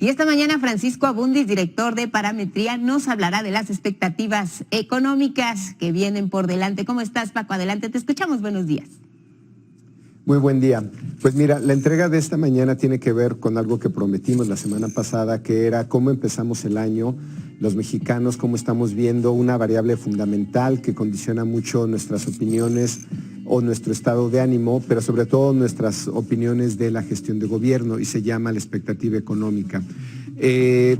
Y esta mañana Francisco Abundis, director de Parametría, nos hablará de las expectativas económicas que vienen por delante. ¿Cómo estás, Paco? Adelante, te escuchamos. Buenos días. Muy buen día. Pues mira, la entrega de esta mañana tiene que ver con algo que prometimos la semana pasada, que era cómo empezamos el año, los mexicanos, cómo estamos viendo una variable fundamental que condiciona mucho nuestras opiniones o nuestro estado de ánimo, pero sobre todo nuestras opiniones de la gestión de gobierno, y se llama la expectativa económica.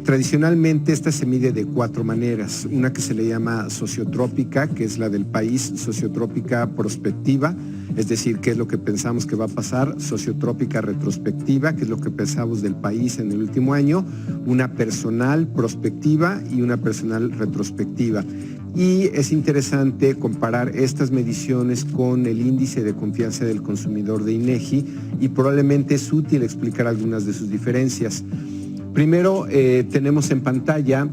Tradicionalmente esta se mide de 4 maneras, una que se le llama sociotrópica, que es la del país, sociotrópica prospectiva, es decir, qué es lo que pensamos que va a pasar, sociotrópica retrospectiva, que es lo que pensamos del país en el último año, una personal prospectiva y una personal retrospectiva. Y es interesante comparar estas mediciones con el índice de confianza del consumidor de INEGI, y probablemente es útil explicar algunas de sus diferencias. Primero, tenemos en pantalla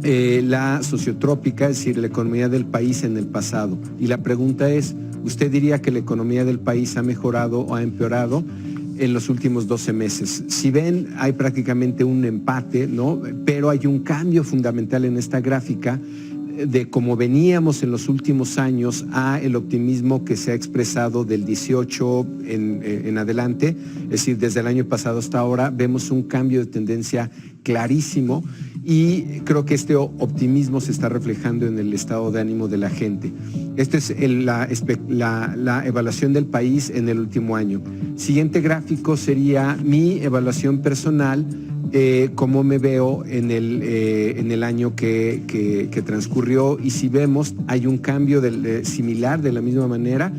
la sociotrópica, es decir, la economía del país en el pasado. Y la pregunta es, ¿usted diría que la economía del país ha mejorado o ha empeorado en los últimos 12 meses? Si ven, hay prácticamente un empate, ¿no? Pero hay un cambio fundamental en esta gráfica de cómo veníamos en los últimos años a el optimismo que se ha expresado del 18 en adelante, es decir, desde el año pasado hasta ahora vemos un cambio de tendencia clarísimo, y creo que este optimismo se está reflejando en el estado de ánimo de la gente. Esta es la evaluación del país en el último año. Siguiente gráfico sería mi evaluación personal, cómo me veo en el año que transcurrió, y si vemos hay un cambio similar de la misma manera.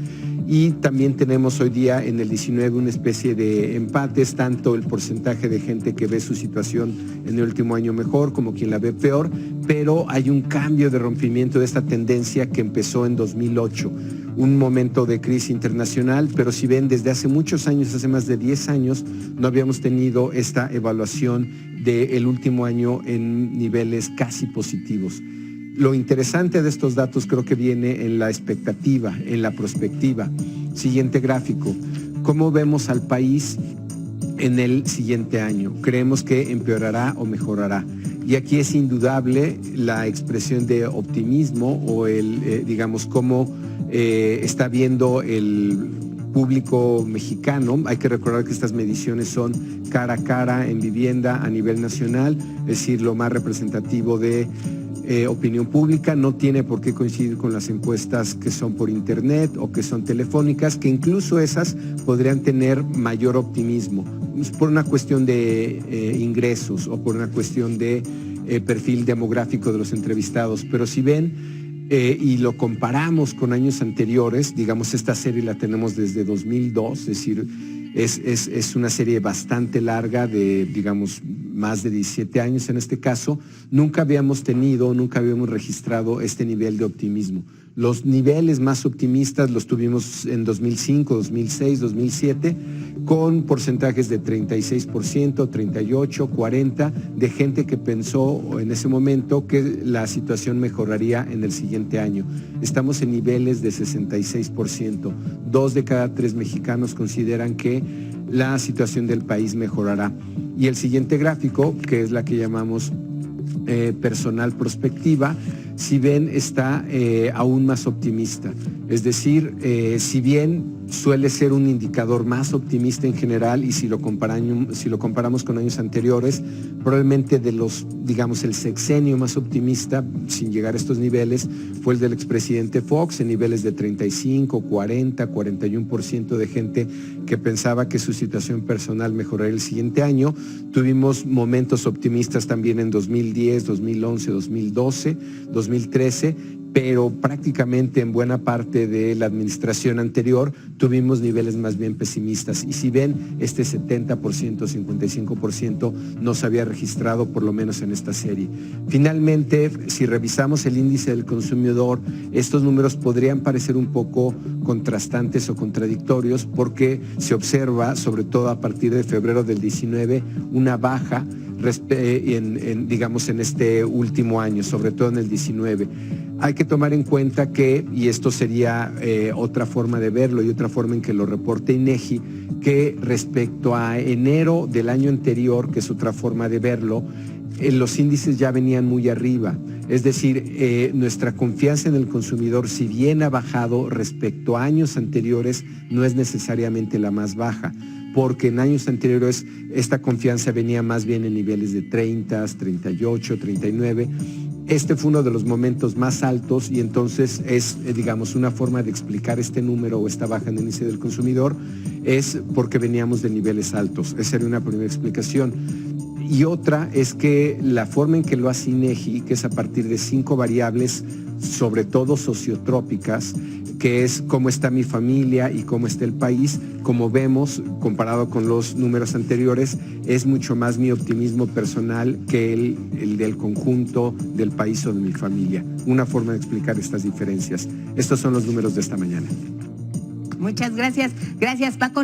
Y también tenemos hoy día en el 19 una especie de empates, tanto el porcentaje de gente que ve su situación en el último año mejor como quien la ve peor, pero hay un cambio de rompimiento de esta tendencia que empezó en 2008, un momento de crisis internacional, pero si ven, desde hace muchos años, hace más de 10 años, no habíamos tenido esta evaluación del último año en niveles casi positivos. Lo interesante de estos datos creo que viene en la expectativa, en la prospectiva. Siguiente gráfico. ¿Cómo vemos al país en el siguiente año? ¿Creemos que empeorará o mejorará? Y aquí es indudable la expresión de optimismo o digamos, cómo está viendo el público mexicano. Hay que recordar que estas mediciones son cara a cara en vivienda a nivel nacional, es decir, lo más representativo de opinión pública. No tiene por qué coincidir con las encuestas que son por internet o que son telefónicas, que incluso esas podrían tener mayor optimismo por una cuestión de ingresos o por una cuestión de perfil demográfico de los entrevistados. Pero si ven y lo comparamos con años anteriores, digamos, esta serie la tenemos desde 2002, es decir, es una serie bastante larga de, digamos, más de 17 años en este caso. Nunca habíamos registrado este nivel de optimismo. Los niveles más optimistas los tuvimos en 2005, 2006, 2007, con porcentajes de 36%, 38%, 40%, de gente que pensó en ese momento que la situación mejoraría en el siguiente año. Estamos en niveles de 66%. 2 de cada 3 mexicanos consideran que la situación del país mejorará. Y el siguiente gráfico, que es la que llamamos personal prospectiva, si ven, está aún más optimista. Es decir, si bien suele ser un indicador más optimista en general, y si lo comparamos con años anteriores, probablemente de los, digamos, el sexenio más optimista, sin llegar a estos niveles, fue el del expresidente Fox, en niveles de 35, 40, 41% de gente que pensaba que su situación personal mejoraría el siguiente año. Tuvimos momentos optimistas también en 2010, 2011, 2012, 2013, pero prácticamente en buena parte de la administración anterior tuvimos niveles más bien pesimistas. Y si ven, este 70%, 55% no se había registrado, por lo menos en esta serie. Finalmente, si revisamos el índice del consumidor, estos números podrían parecer un poco contrastantes o contradictorios, porque se observa, sobre todo a partir de febrero del 19, una baja digamos, en este último año, sobre todo en el 19. Hay que tomar en cuenta que, y esto sería otra forma de verlo y otra forma en que lo reporte INEGI, que respecto a enero del año anterior, que es otra forma de verlo, los índices ya venían muy arriba. Es decir, nuestra confianza en el consumidor, si bien ha bajado respecto a años anteriores, no es necesariamente la más baja, porque en años anteriores esta confianza venía más bien en niveles de 30, 38, 39. Este fue uno de los momentos más altos y entonces es, digamos, una forma de explicar este número o esta baja en el índice del consumidor es porque veníamos de niveles altos. Esa era una primera explicación. Y otra es que la forma en que lo hace INEGI, que es a partir de 5 variables, sobre todo sociotrópicas, que es cómo está mi familia y cómo está el país, como vemos, comparado con los números anteriores, es mucho más mi optimismo personal que el del conjunto del país o de mi familia. Una forma de explicar estas diferencias. Estos son los números de esta mañana. Muchas gracias. Gracias, Paco.